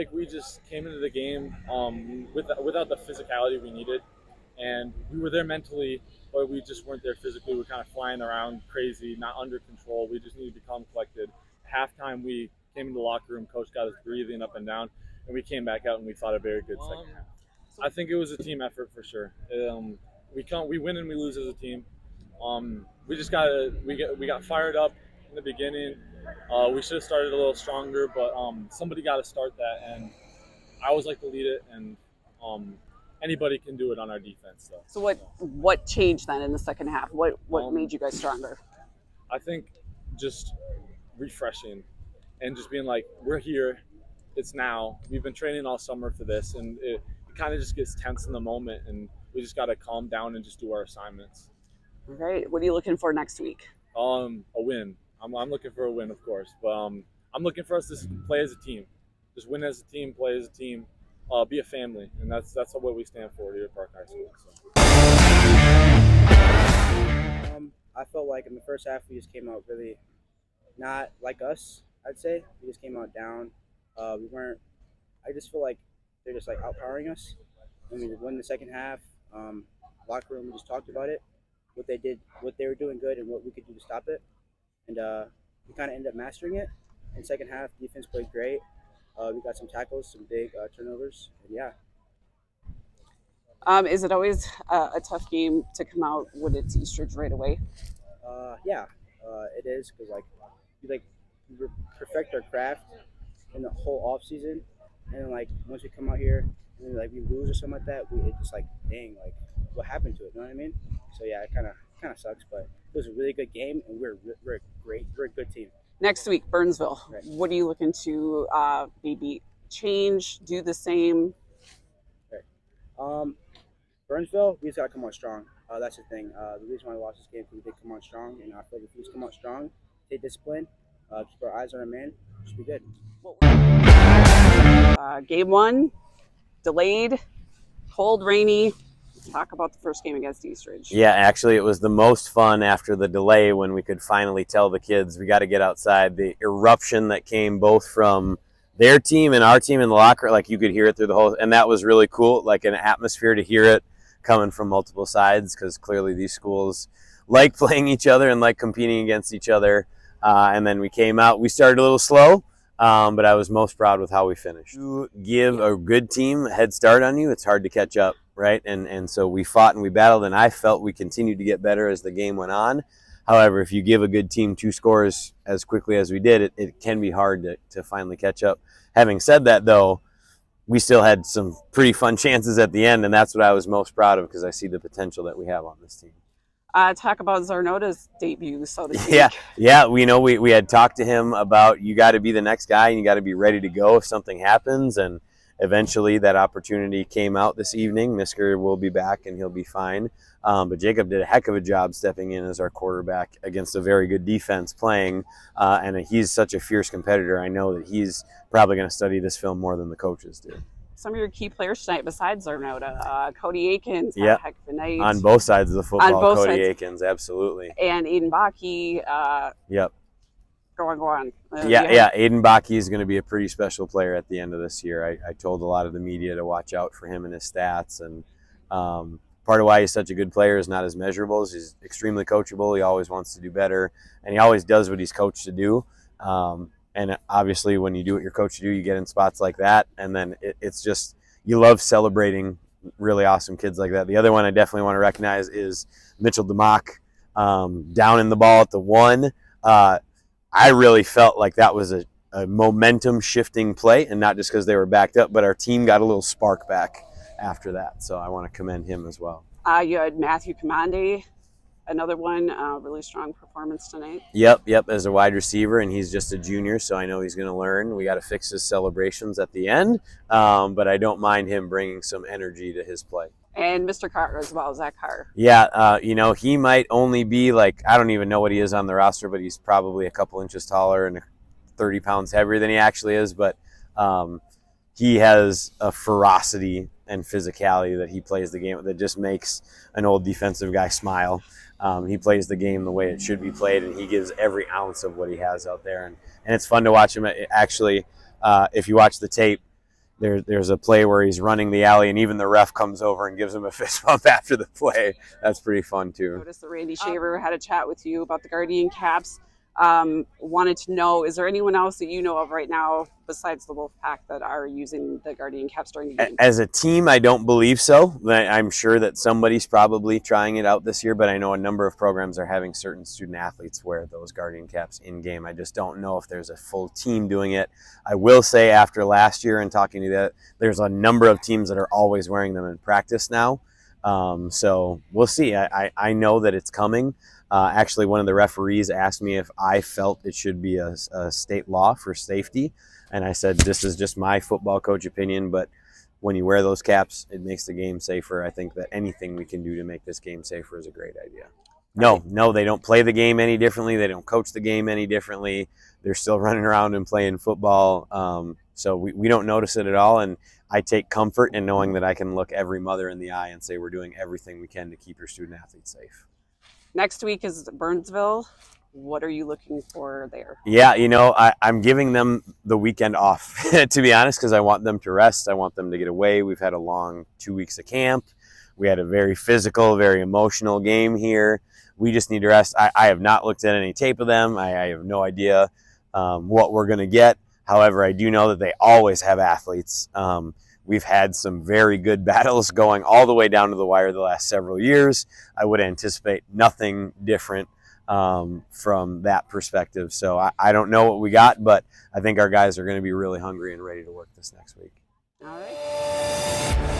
like we just came into the game without the physicality we needed, and we were there mentally, but we just weren't there physically. We were kind of flying around crazy, not under control. We just needed to become collected. Halftime, we came into the locker room. Coach got us breathing up and down, and we came back out and we fought a very good second half. I think it was a team effort for sure. We win and we lose as a team. We just we got fired up in the beginning. We should have started a little stronger, but somebody got to start that, and I always like to lead it, and anybody can do it on our defense. So what changed then in the second half? What made you guys stronger? I think just refreshing and just being like, we're here, it's now. We've been training all summer for this, and it kind of just gets tense in the moment, and we just got to calm down and just do our assignments. All right. What are you looking for next week? A win. I'm looking for a win, of course, but I'm looking for us to play as a team. Just win as a team, play as a team, be a family, and that's what we stand for here at Park High School. So. I felt like in the first half we just came out really not like us. I'd say we just came out down. We weren't. I just feel like they're just like outpowering us. And we won the second half. Locker room, we just talked about it, what they did, what they were doing good, and what we could do to stop it. And we kind of ended up mastering it. In the second half, defense played great. We got some tackles, some big turnovers, and yeah. Is it always a tough game to come out when it's Eastridge right away? Yeah, it is because we perfect our craft in the whole off season, and then once we come out here and then, we lose or something like that, it's just dang, what happened to it? You know what I mean? So yeah, it kind of sucks, but it was a really good game, and we're a good team. Next week, Burnsville. Right. What are you looking to maybe change, do the same? Right. Burnsville, we just gotta come out strong. That's the thing. The reason why we lost this game is we did come out strong, and I feel like if we just come out strong, stay disciplined, keep our eyes on our man, it should be good. Game one, delayed, cold, rainy. Talk about the first game against Eastridge. Yeah, actually, it was the most fun after the delay when we could finally tell the kids we got to get outside. The eruption that came both from their team and our team in the locker, you could hear it through the whole, and that was really cool, an atmosphere to hear it coming from multiple sides, because clearly these schools like playing each other and like competing against each other. And then we came out. We started a little slow, but I was most proud with how we finished. To give a good team a head start on you, it's hard to catch up, right? And so we fought and we battled, and I felt we continued to get better as the game went on. However, if you give a good team 2 scores as quickly as we did, it can be hard to finally catch up. Having said that, though, we still had some pretty fun chances at the end, and that's what I was most proud of because I see the potential that we have on this team. Talk about Zarnota's debut, so to speak. Yeah. We had talked to him about you got to be the next guy and you got to be ready to go if something happens, and eventually that opportunity came out this evening. Misker will be back and he'll be fine. But Jacob did a heck of a job stepping in as our quarterback against a very good defense playing, and he's such a fierce competitor. I know that he's probably going to study this film more than the coaches do. Some of your key players tonight besides Zarnota, Cody Akins had a heck of a night. On both sides of the football, Cody Akins, absolutely. And Aiden Baki. Yep. Go on. Yeah. Aiden Baki is going to be a pretty special player at the end of this year. I told a lot of the media to watch out for him and his stats, and part of why he's such a good player is not his measurables. He's extremely coachable. He always wants to do better, and he always does what he's coached to do. And obviously, when you do what you're coached to do, you get in spots like that, and then it's just you love celebrating really awesome kids like that. The other one I definitely want to recognize is Mitchell DeMock, down in the ball at the 1. I really felt like that was a momentum shifting play, and not just because they were backed up, but our team got a little spark back after that. So I want to commend him as well. You had Matthew Commande, another one, really strong performance tonight. Yep, as a wide receiver, and he's just a junior, so I know he's going to learn. We got to fix his celebrations at the end, but I don't mind him bringing some energy to his play. And Mr. Carr as well, Zach Carr. Yeah, he might only be I don't even know what he is on the roster, but he's probably a couple inches taller and 30 pounds heavier than he actually is. But he has a ferocity and physicality that he plays the game with that just makes an old defensive guy smile. He plays the game the way it should be played, and he gives every ounce of what he has out there. And it's fun to watch him. Actually, if you watch the tape, there's a play where he's running the alley, and even the ref comes over and gives him a fist bump after the play. That's pretty fun too. Noticed that Randy Shaver had a chat with you about the Guardian caps. Wanted to know, is there anyone else that you know of right now besides the Wolfpack that are using the Guardian caps during the game? As a team, I don't believe so. I'm sure that somebody's probably trying it out this year, but I know a number of programs are having certain student athletes wear those Guardian caps in game. I just don't know if there's a full team doing it. I will say after last year and talking to that, there's a number of teams that are always wearing them in practice now. So we'll see. I know that it's coming. Actually, one of the referees asked me if I felt it should be a state law for safety. And I said, this is just my football coach opinion, but when you wear those caps, it makes the game safer. I think that anything we can do to make this game safer is a great idea. No, they don't play the game any differently. They don't coach the game any differently. They're still running around and playing football. So we don't notice it at all. And I take comfort in knowing that I can look every mother in the eye and say we're doing everything we can to keep your student athletes safe. Next week is Burnsville. What are you looking for there? Yeah, I'm giving them the weekend off, to be honest, because I want them to rest. I want them to get away. We've had a long 2 weeks of camp. We had a very physical, very emotional game here. We just need to rest. I have not looked at any tape of them. I have no idea what we're going to get. However, I do know that they always have athletes. We've had some very good battles going all the way down to the wire the last several years. I would anticipate nothing different from that perspective. So I don't know what we got, but I think our guys are going to be really hungry and ready to work this next week. All right.